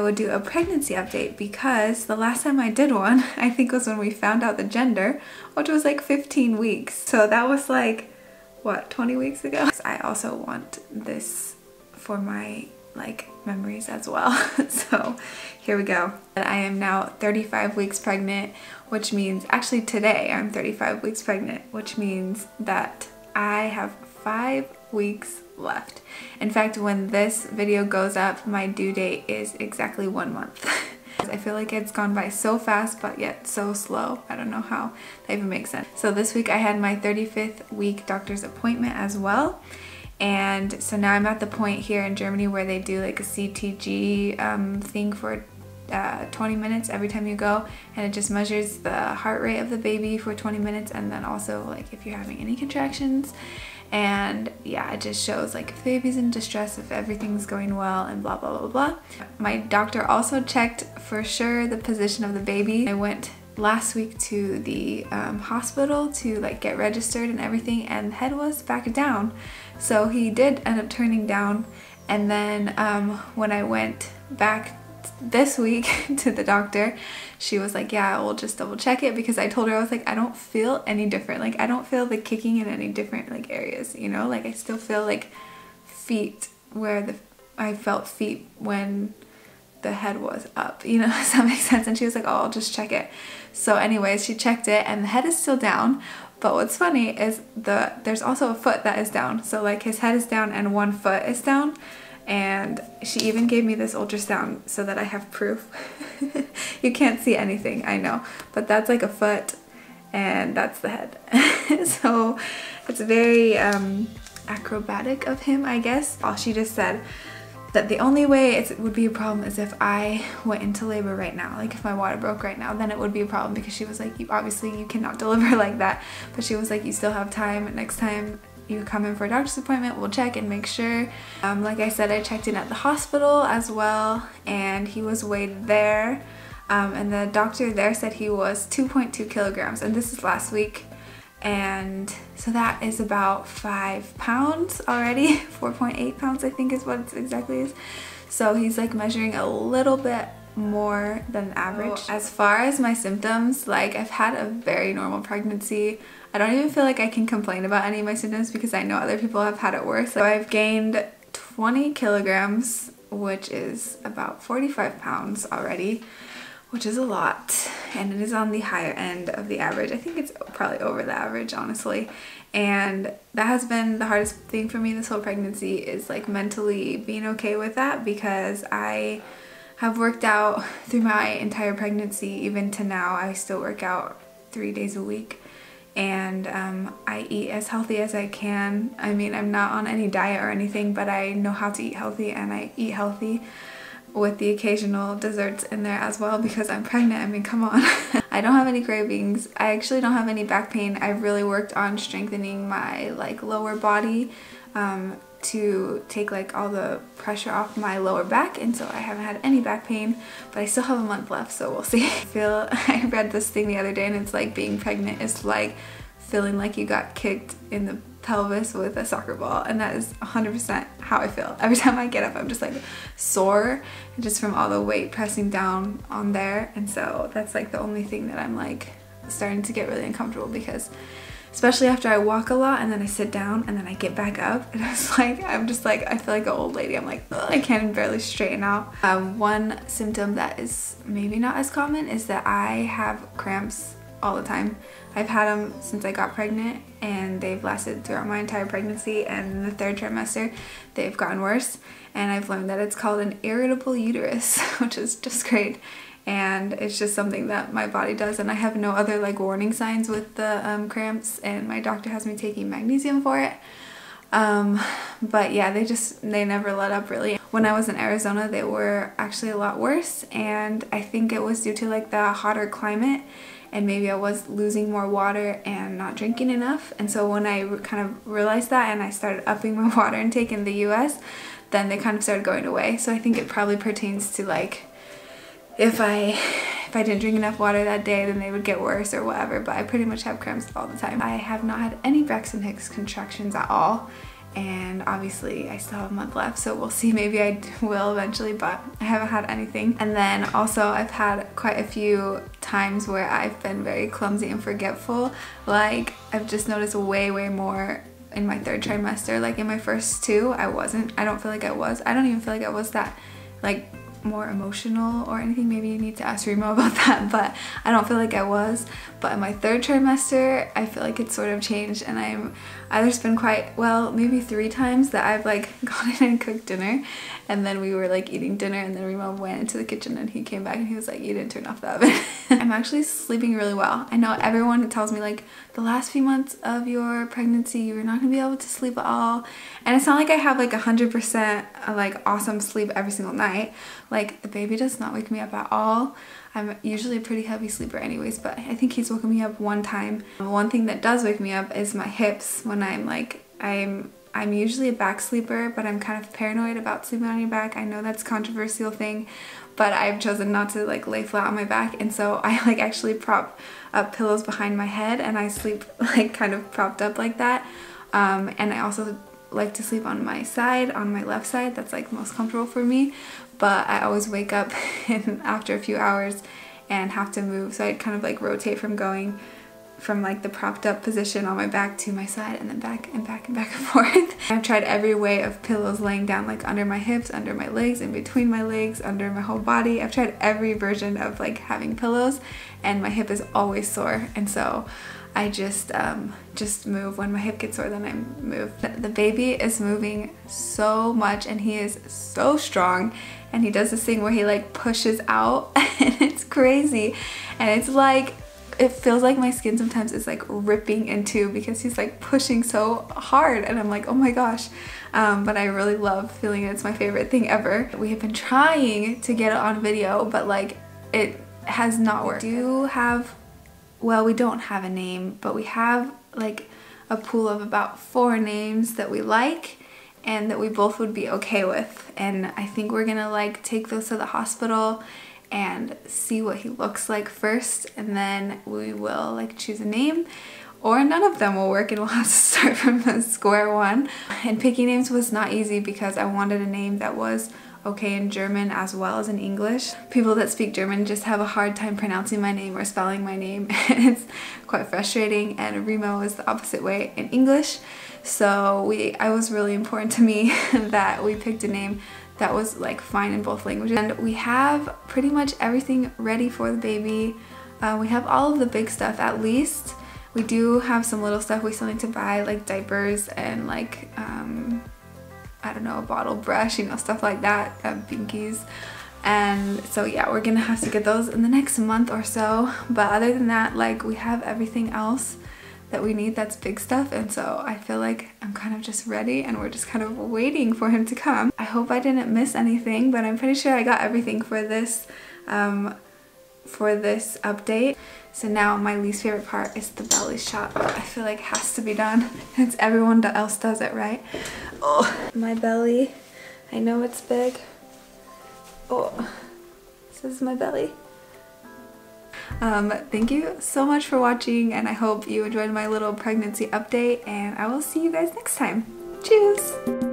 would do a pregnancy update because the last time I did one, I think was when we found out the gender, which was like 15 weeks. So that was like, what, 20 weeks ago? I also want this for my like memories as well. So here we go. I am now 35 weeks pregnant, which means actually today I'm 35 weeks pregnant, which means that I have 5 weeks left. In fact, when this video goes up, my due date is exactly 1 month. I feel like it's gone by so fast, but yet so slow. I don't know how that even makes sense. So this week I had my 35th week doctor's appointment as well. And so now I'm at the point here in Germany where they do like a CTG thing for 20 minutes every time you go, and it just measures the heart rate of the baby for 20 minutes, and then also like if you're having any contractions, and yeah, it just shows like if the baby's in distress, if everything's going well, and blah blah blah blah. My doctor also checked for sure the position of the baby. I went last week to the hospital to like get registered and everything, and the head was back down, so he did end up turning down. And then when I went back this week to the doctor, she was like, yeah, we'll just double check it, because I told her, I was like, I don't feel any different, like I don't feel the kicking in any different like areas, you know, like I still feel like feet where I felt feet when the head was up, you know, does that make sense? And she was like, oh, I'll just check it. So anyways, she checked it and the head is still down, but what's funny is there's also a foot that is down, so like his head is down and one foot is down. And she even gave me this ultrasound so that I have proof. You can't see anything, I know, but that's like a foot and that's the head. So it's very acrobatic of him, I guess. She just said that the only way it would be a problem is if I went into labor right now, like if my water broke right now, then it would be a problem, because she was like, obviously you cannot deliver like that, but she was like, you still have time. Next time you come in for a doctor's appointment, we'll check and make sure. Like I said, I checked in at the hospital as well, and he was weighed there, and the doctor there said he was 2.2 kilograms, and this is last week, and so that is about 5 pounds already. 4.8 pounds I think is what it exactly is. So he's like measuring a little bit more than average. As far as my symptoms, like I've had a very normal pregnancy. I don't even feel like I can complain about any of my symptoms because I know other people have had it worse. So I've gained 20 kilograms, which is about 45 pounds already, which is a lot, and it is on the higher end of the average. I think it's probably over the average, honestly. And that has been the hardest thing for me this whole pregnancy, is like mentally being okay with that, because I have worked out through my entire pregnancy. Even to now, I still work out 3 days a week, and I eat as healthy as I can. I mean, I'm not on any diet or anything, but I know how to eat healthy, and I eat healthy with the occasional desserts in there as well, because I'm pregnant. I mean, come on. I don't have any cravings. I actually don't have any back pain. I've really worked on strengthening my like lower body to take like all the pressure off my lower back, and so I haven't had any back pain, but I still have a month left, so we'll see. I read this thing the other day, and it's like being pregnant is like feeling like you got kicked in the pelvis with a soccer ball, and that is 100% how I feel. Every time I get up, I'm just like sore, just from all the weight pressing down on there, and so that's like the only thing that I'm like starting to get really uncomfortable, because especially after I walk a lot and then I sit down and then I get back up, and it's like, I'm just like, I feel like an old lady. I'm like, ugh, I can't even barely straighten out. One symptom that is maybe not as common is that I have cramps all the time. I've had them since I got pregnant, and they've lasted throughout my entire pregnancy, and in the 3rd trimester they've gotten worse, and I've learned that it's called an irritable uterus, which is just great. And it's just something that my body does, and I have no other like warning signs with the cramps, and my doctor has me taking magnesium for it. But yeah, they never let up really. When I was in Arizona, they were actually a lot worse, and I think it was due to like the hotter climate, and maybe I was losing more water and not drinking enough. And so when I kind of realized that and I started upping my water intake in the US, then they kind of started going away. So I think it probably pertains to like, if I didn't drink enough water that day, then they would get worse or whatever, but I pretty much have cramps all the time. I have not had any Braxton Hicks contractions at all, and obviously I still have a month left, so we'll see. Maybe I will eventually, but I haven't had anything. And then also I've had quite a few times where I've been very clumsy and forgetful. Like I've just noticed way more in my 3rd trimester. Like in my first 2 I don't feel like I was. I don't even feel like I was that like more emotional or anything. Maybe you need to ask Remo about that, but I don't feel like I was. But in my 3rd trimester I feel like it's sort of changed, and there's been maybe 3 times that I've like gone in and cooked dinner, and then we were like eating dinner, and then Remo went into the kitchen and he came back and he was like, you didn't turn off the oven. I'm actually sleeping really well. I know everyone tells me like the last few months of your pregnancy you're not gonna be able to sleep at all, and it's not like I have like 100% like awesome sleep every single night. Like the baby does not wake me up at all. I'm usually a pretty heavy sleeper anyways, but I think he's woken me up one time. One thing that does wake me up is my hips when I'm usually a back sleeper, but I'm kind of paranoid about sleeping on your back. I know that's a controversial thing, but I've chosen not to like lay flat on my back, and so I like actually prop up pillows behind my head and I sleep like kind of propped up like that. And I also like to sleep on my side, on my left side. That's like most comfortable for me, but I always wake up after a few hours and have to move, so I kind of like rotate from going from like the propped up position on my back to my side, and then back and back and back and forth. I've tried every way of pillows laying down, like under my hips, under my legs, in between my legs, under my whole body. I've tried every version of like having pillows, and my hip is always sore, and so I just move. When my hip gets sore, then I move. The baby is moving so much, and he is so strong, and he does this thing where he like pushes out and it's crazy, and it's like it feels like my skin sometimes is like ripping in two because he's like pushing so hard, and I'm like, oh my gosh. But I really love feeling it. It's my favorite thing ever. We have been trying to get it on video, but like it has not worked. We don't have a name, but we have like a pool of about 4 names that we like and that we both would be okay with, and I think we're gonna like take those to the hospital and see what he looks like first, and then we will like choose a name, or none of them will work and we'll have to start from square one. And picking names was not easy because I wanted a name that was okay in German as well as in English. People that speak German just have a hard time pronouncing my name or spelling my name. It's quite frustrating, and Remo is the opposite way in English. So it was really important to me that we picked a name that was like fine in both languages. And we have pretty much everything ready for the baby. We have all of the big stuff at least. We do have some little stuff we still need to buy, like diapers and like I don't know, a bottle brush, you know, stuff like that, binkies. And so yeah, we're gonna have to get those in the next month or so. But other than that, like we have everything else that we need that's big stuff, and so I feel like I'm kind of just ready, and we're just kind of waiting for him to come. I hope I didn't miss anything, but I'm pretty sure I got everything for this update. So now my least favorite part is the belly shot. I feel like it has to be done. It's everyone else does it, right? Oh, my belly. I know it's big. Oh, this is my belly. Thank you so much for watching, and I hope you enjoyed my little pregnancy update, and I will see you guys next time. Cheers!